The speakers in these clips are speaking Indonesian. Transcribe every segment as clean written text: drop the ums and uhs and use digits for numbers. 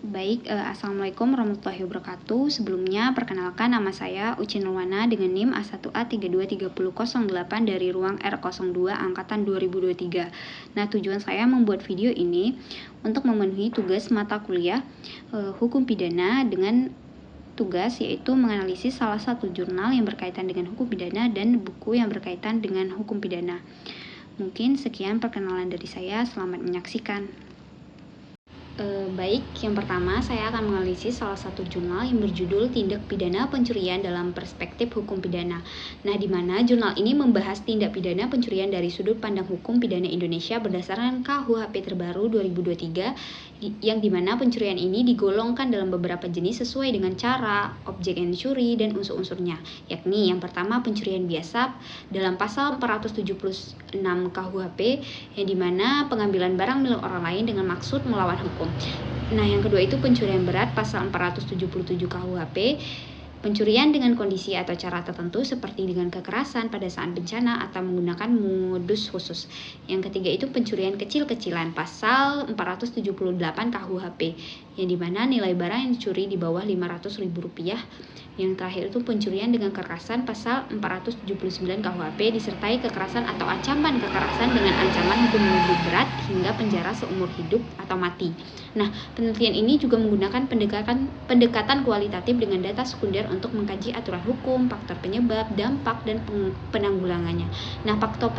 Assalamualaikum warahmatullahi wabarakatuh. Sebelumnya, perkenalkan nama saya Uci Nurwana dengan NIM A1A323008 dari ruang R02 Angkatan 2023. Nah, tujuan saya membuat video ini untuk memenuhi tugas mata kuliah Hukum Pidana dengan tugas yaitu menganalisis salah satu jurnal yang berkaitan dengan hukum pidana dan buku yang berkaitan dengan hukum pidana. Mungkin sekian perkenalan dari saya, selamat menyaksikan. Yang pertama saya akan menganalisis salah satu jurnal yang berjudul Tindak Pidana Pencurian dalam Perspektif Hukum Pidana. Nah, di mana jurnal ini membahas tindak pidana pencurian dari sudut pandang hukum pidana Indonesia berdasarkan KUHP terbaru 2023, yang dimana pencurian ini digolongkan dalam beberapa jenis sesuai dengan cara, objek yang dicuri, dan unsur-unsurnya. Yakni yang pertama pencurian biasa dalam pasal 476 KUHP, yang dimana pengambilan barang milik orang lain dengan maksud melawan hukum. Nah, yang kedua itu pencurian berat pasal 477 KUHP, pencurian dengan kondisi atau cara tertentu seperti dengan kekerasan pada saat bencana atau menggunakan modus khusus. Yang ketiga itu pencurian kecil-kecilan pasal 478 KUHP, yang dimana nilai barang yang dicuri di bawah Rp500.000. Yang terakhir itu pencurian dengan kekerasan pasal 479 KUHP disertai kekerasan atau ancaman kekerasan dengan ancaman hukum lebih berat hingga penjara seumur hidup atau mati. Nah, penelitian ini juga menggunakan pendekatan kualitatif dengan data sekunder untuk mengkaji aturan hukum, faktor penyebab, dampak, dan penanggulangannya. Nah, faktor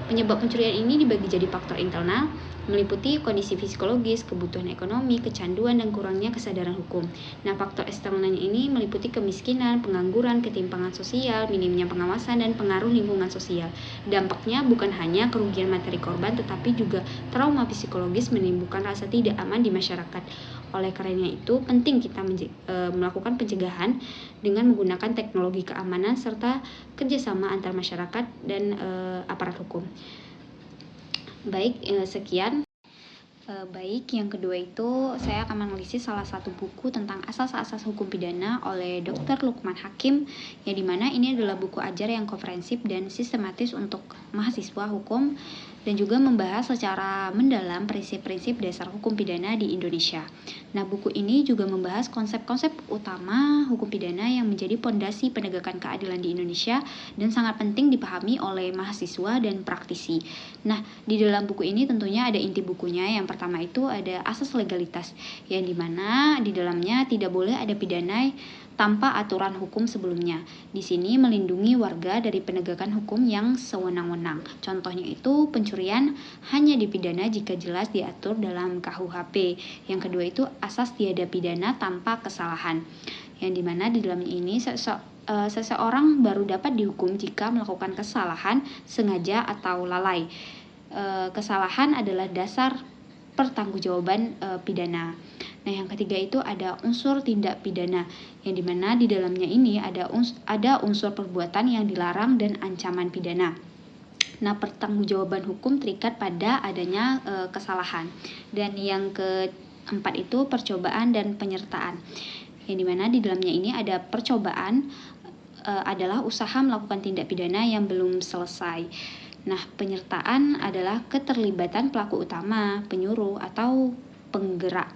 penyebab pencurian ini dibagi jadi faktor internal, meliputi kondisi psikologis, kebutuhan ekonomi, kecanduan, dan kurangnya kesadaran hukum. Nah, faktor eksternalnya ini meliputi kemiskinan, pengangguran, ketimpangan sosial, minimnya pengawasan, dan pengaruh lingkungan sosial. Dampaknya bukan hanya kerugian materi korban, tetapi juga trauma psikologis menimbulkan rasa tidak aman di masyarakat. Oleh karenanya itu, penting kita melakukan pencegahan dengan menggunakan teknologi keamanan serta kerjasama antar masyarakat dan aparat hukum. Sekian. Yang kedua itu saya akan menganalisis salah satu buku tentang asas-asas hukum pidana oleh Dr. Lukman Hakim, yang dimana ini adalah buku ajar yang komprehensif dan sistematis untuk mahasiswa hukum dan juga membahas secara mendalam prinsip-prinsip dasar hukum pidana di Indonesia. Nah, buku ini juga membahas konsep-konsep utama hukum pidana yang menjadi pondasi penegakan keadilan di Indonesia dan sangat penting dipahami oleh mahasiswa dan praktisi. Nah, di dalam buku ini tentunya ada inti bukunya. Yang pertama itu ada asas legalitas, yang dimana di dalamnya tidak boleh ada pidana tanpa aturan hukum sebelumnya. Di sini melindungi warga dari penegakan hukum yang sewenang-wenang. Contohnya itu pencurian hanya dipidana jika jelas diatur dalam KUHP. Yang kedua itu asas tiada pidana tanpa kesalahan, yang dimana di dalamnya ini seseorang baru dapat dihukum jika melakukan kesalahan sengaja atau lalai. Kesalahan adalah dasar pertanggungjawaban pidana. Nah, yang ketiga itu ada unsur tindak pidana, yang dimana di dalamnya ini ada unsur perbuatan yang dilarang dan ancaman pidana. Nah, pertanggungjawaban hukum terikat pada adanya kesalahan. Dan yang keempat itu percobaan dan penyertaan, yang dimana di dalamnya ini ada percobaan adalah usaha melakukan tindak pidana yang belum selesai. Nah, penyertaan adalah keterlibatan pelaku utama, penyuruh, atau penggerak.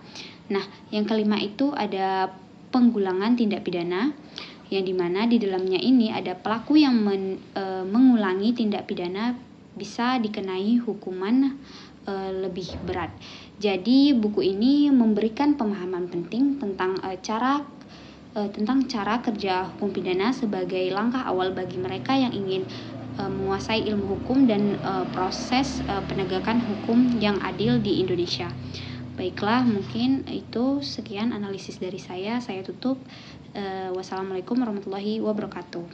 Nah, yang kelima itu ada penggulangan tindak pidana, yang dimana di dalamnya ini ada pelaku yang mengulangi tindak pidana bisa dikenai hukuman lebih berat. Jadi buku ini memberikan pemahaman penting tentang cara kerja hukum pidana sebagai langkah awal bagi mereka yang ingin menguasai ilmu hukum dan proses penegakan hukum yang adil di Indonesia. Baiklah, mungkin itu sekian analisis dari saya tutup. Wassalamualaikum warahmatullahi wabarakatuh.